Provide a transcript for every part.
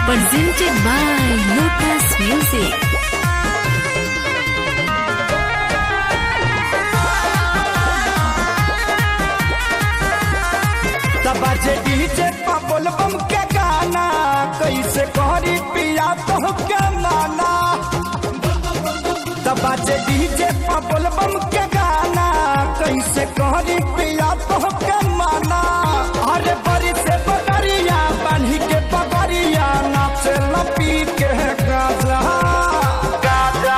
Presented by Lotus Music. बाजे DJ बोल बम के गाना कैसे करी पिया तो के माना। बाजे डीजे बोल बम के गाना कैसे करी पिया तो के माना। अरे बड़ी से बकरिया बांधी के पगड़िया नाचे लपी के गाजा गाजा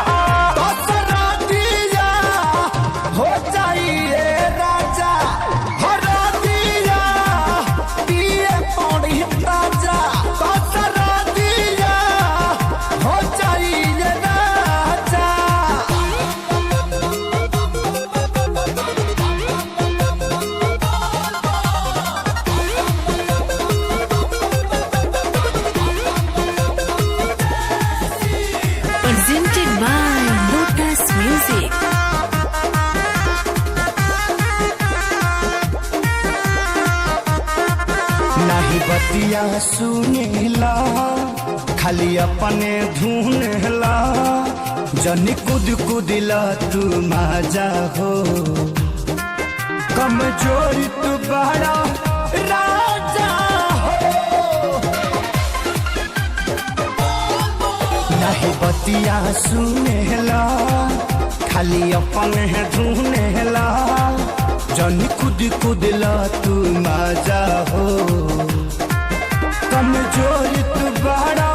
दसरा दिया हो जाइए राजा हरा दिया दिए पौड़ी राजा दसरा दिया हो जाइए राजा। Presented by Lotus Music. नहीं बतिया सुनेला खाली अपने धुनेला जनी कूद कूदिला तू माजा हो कमजोरी तू बड़ा राजा हो। नहीं बतिया सुनेला खाली अपने धुनेला जनी कूद कूदिला तू माजा हो कमजोरी तू बड़ा